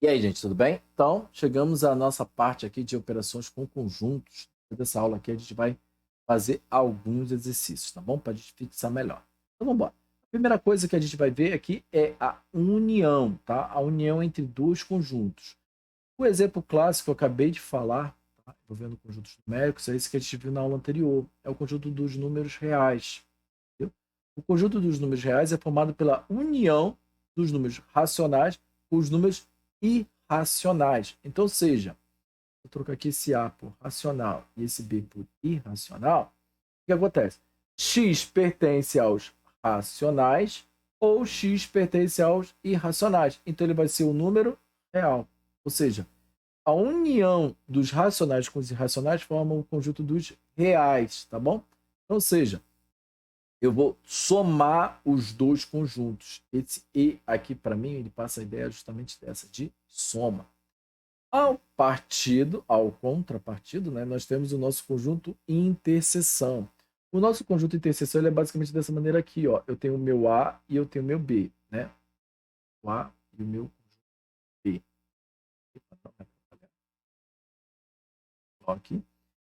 E aí, gente, tudo bem? Então, chegamos à nossa parte aqui de operações com conjuntos. Dessa aula aqui, a gente vai fazer alguns exercícios, tá bom? Para a gente fixar melhor. Então, vamos embora. A primeira coisa que a gente vai ver aqui é a união, tá? A união entre dois conjuntos. O exemplo clássico que eu acabei de falar, tá? Envolvendo conjuntos numéricos, é esse que a gente viu na aula anterior. É o conjunto dos números reais. Entendeu? O conjunto dos números reais é formado pela união dos números racionais com os números irracionais. Então, ou seja, vou trocar aqui esse A por racional e esse B por irracional, o que acontece? X pertence aos racionais ou X pertence aos irracionais. Então, ele vai ser o número real. Ou seja, a união dos racionais com os irracionais forma o conjunto dos reais, tá bom? Ou seja, eu vou somar os dois conjuntos. Esse E aqui, para mim, ele passa a ideia justamente dessa, de soma. Ao contrapartido, né, nós temos o nosso conjunto interseção. O nosso conjunto interseção ele é basicamente dessa maneira aqui. Ó. Eu tenho o meu A e eu tenho o meu B. Né? O A e o meu B. Aqui.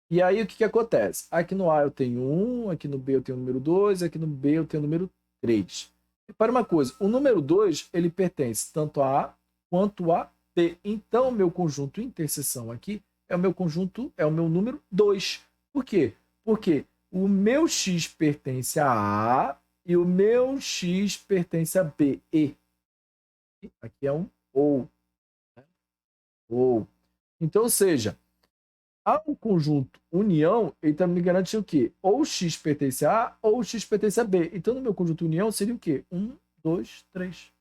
E aí, o que acontece? Aqui no A eu tenho 1, aqui no B eu tenho o número 2, aqui no B eu tenho o número 3. Repara uma coisa, o número 2 ele pertence tanto a A quanto a B. Então, o meu conjunto interseção aqui é o meu conjunto, é o meu número 2. Por quê? Porque o meu X pertence a A e o meu X pertence a B. E aqui é um ou. Né? Ou. Então, ou seja, o conjunto união, ele está me garantindo o quê? Ou x pertence a A ou x pertence a B. Então, no meu conjunto união, seria o quê? 1, 2, 3.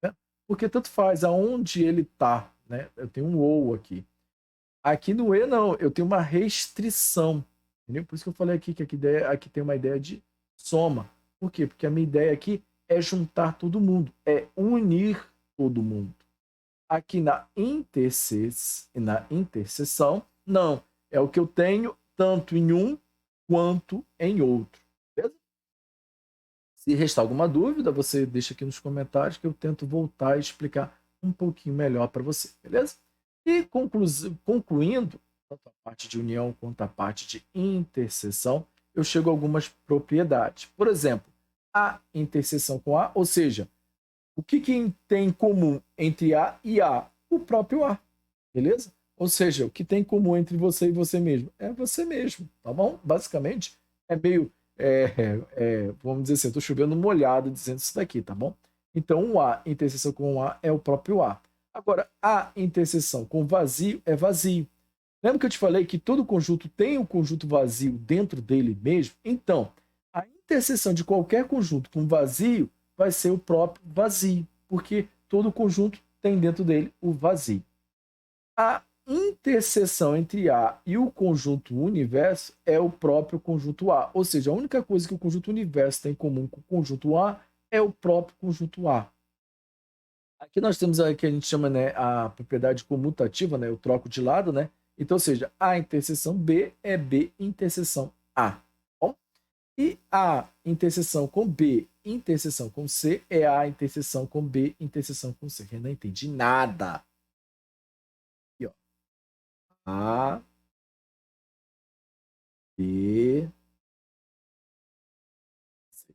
Né? Porque tanto faz aonde ele está. Né? Eu tenho um ou aqui. Aqui no E, não. Eu tenho uma restrição. Entendeu? Por isso que eu falei aqui que aqui tem uma ideia de soma. Por quê? Porque a minha ideia aqui é juntar todo mundo. É unir todo mundo. Aqui na interseção, não. É o que eu tenho tanto em um quanto em outro. Beleza? Se restar alguma dúvida, você deixa aqui nos comentários que eu tento voltar e explicar um pouquinho melhor para você. Beleza? E concluindo, tanto a parte de união quanto a parte de interseção, eu chego a algumas propriedades. Por exemplo, a interseção com A, ou seja, o que tem em comum entre A e A? O próprio A, beleza? Ou seja, o que tem em comum entre você e você mesmo? É você mesmo, tá bom? Basicamente, é meio, vamos dizer assim, eu estou chovendo molhado dizendo isso daqui, tá bom? Então, o A, interseção com o A, é o próprio A. Agora, a interseção com vazio é vazio. Lembra que eu te falei que todo conjunto tem um conjunto vazio dentro dele mesmo? Então, a interseção de qualquer conjunto com vazio vai ser o próprio vazio, porque todo conjunto tem dentro dele o vazio. A interseção entre A e o conjunto universo é o próprio conjunto A, ou seja, a única coisa que o conjunto universo tem em comum com o conjunto A é o próprio conjunto A. Aqui nós temos a que a gente chama, né, a propriedade comutativa, né, o troco de lado, né? Então, ou seja, A interseção B é B interseção A. Bom? E A interseção com B interseção com C é A interseção com B interseção com C. Eu não entendi nada. Aqui, ó. A, B, C.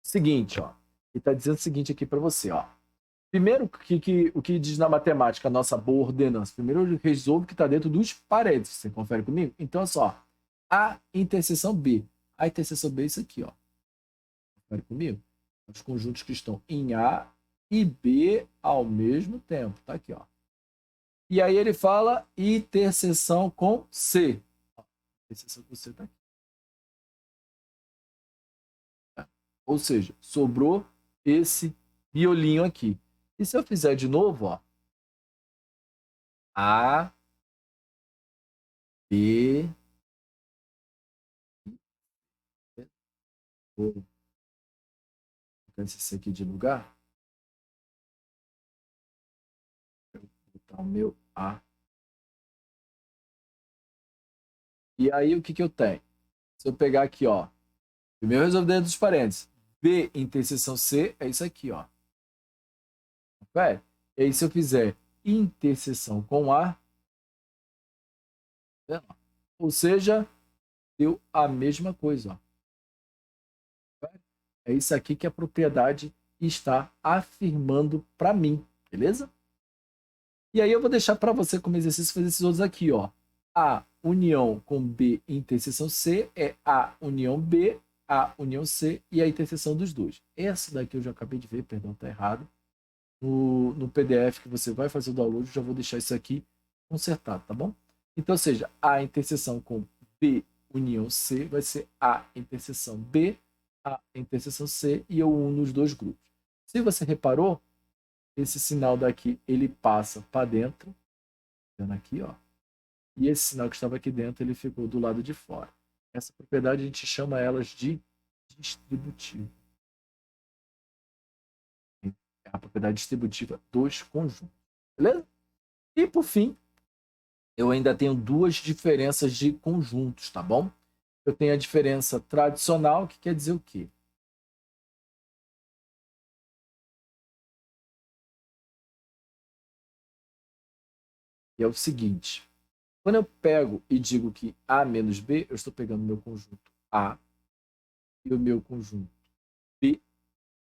Seguinte, ó. Ele está dizendo o seguinte aqui para você, ó. Primeiro, o que diz na matemática a nossa boa ordenança? Primeiro, eu resolvo o que está dentro dos parênteses. Você confere comigo? Então, é só. A interseção B. A interseção B é isso aqui, ó. Confere comigo? Os conjuntos que estão em A e B ao mesmo tempo. Tá aqui, ó. E aí ele fala interseção com C. Ó, interseção com C tá aqui. Tá? Ou seja, sobrou esse miolinho aqui. E se eu fizer de novo, ó. A, B, vou botar esse aqui de lugar. Vou botar o meu A. E aí o que eu tenho? Se eu pegar aqui, ó. Primeiro resolver dentro dos parênteses. B interseção C é isso aqui, ó. Confere? E aí, se eu fizer interseção com A, ou seja, deu a mesma coisa. Ó. É isso aqui que a propriedade está afirmando para mim, beleza? E aí eu vou deixar para você como exercício fazer esses outros aqui, ó. A união com B interseção C é A união B, A união C e a interseção dos dois. Essa daqui eu já acabei de ver, perdão, tá errado. No PDF que você vai fazer o download, eu já vou deixar isso aqui consertado, tá bom? Então, ou seja, A interseção com B união C vai ser A interseção B, A interseção C e eu uno os dois grupos. Se você reparou, esse sinal daqui ele passa para dentro, vendo aqui, ó. E esse sinal que estava aqui dentro, ele ficou do lado de fora. Essa propriedade a gente chama elas de distributivo. É a propriedade distributiva dos conjuntos. Beleza? E por fim, eu ainda tenho duas diferenças de conjuntos, tá bom? Eu tenho a diferença tradicional, que quer dizer o quê? É o seguinte, quando eu pego e digo que A menos B, eu estou pegando o meu conjunto A e o meu conjunto B,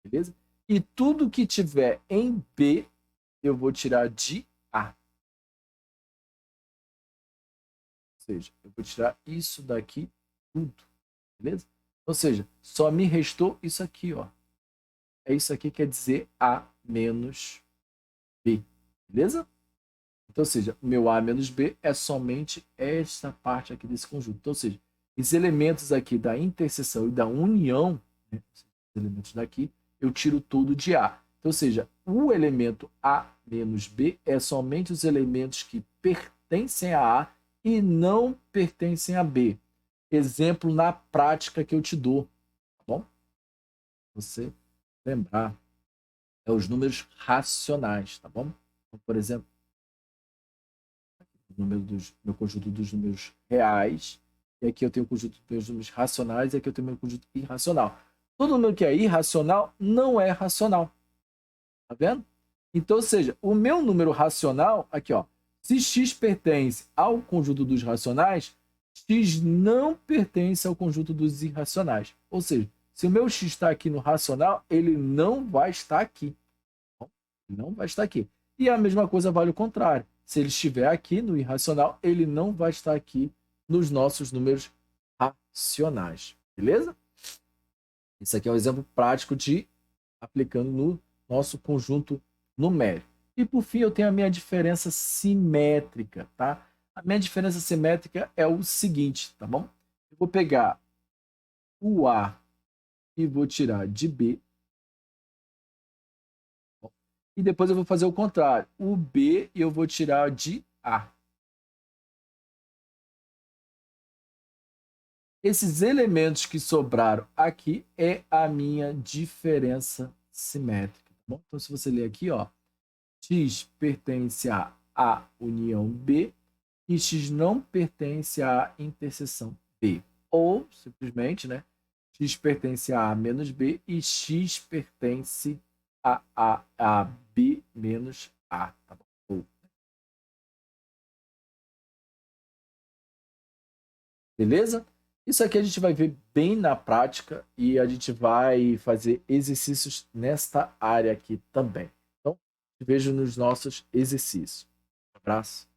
beleza? E tudo que tiver em B, eu vou tirar de A. Ou seja, eu vou tirar isso daqui tudo, beleza? Ou seja, só me restou isso aqui, ó. É isso aqui que quer dizer A menos B, beleza? Então, ou seja, o meu A menos B é somente esta parte aqui desse conjunto. Então, ou seja, os elementos aqui da interseção e da união, né, os elementos daqui, eu tiro tudo de A. Então, ou seja, o elemento A menos B é somente os elementos que pertencem a A e não pertencem a B. Exemplo na prática que eu te dou, tá bom? Você lembrar, é os números racionais, tá bom? Então, por exemplo, meu conjunto dos números reais, e aqui eu tenho o conjunto dos meus números racionais, e aqui eu tenho o meu conjunto irracional. Todo número que é irracional não é racional. Tá vendo? Então, ou seja, o meu número racional, aqui, ó, se x pertence ao conjunto dos racionais, x não pertence ao conjunto dos irracionais. Ou seja, se o meu x está aqui no racional, ele não vai estar aqui. Não vai estar aqui. E a mesma coisa vale o contrário. Se ele estiver aqui no irracional, ele não vai estar aqui nos nossos números racionais. Beleza? Esse aqui é um exemplo prático de aplicando no nosso conjunto numérico. E por fim, eu tenho a minha diferença simétrica, tá? A minha diferença simétrica é o seguinte, tá bom? Eu vou pegar o A e vou tirar de B. E depois eu vou fazer o contrário. O B eu vou tirar de A. Esses elementos que sobraram aqui é a minha diferença simétrica. Tá bom? Então, se você ler aqui, ó, x pertence a A união B e x não pertence à interseção B. Ou, simplesmente, né, x pertence a A menos B e x pertence a B menos A. Tá bom? Beleza? Isso aqui a gente vai ver bem na prática e a gente vai fazer exercícios nesta área aqui também. Então, te vejo nos nossos exercícios. Um abraço.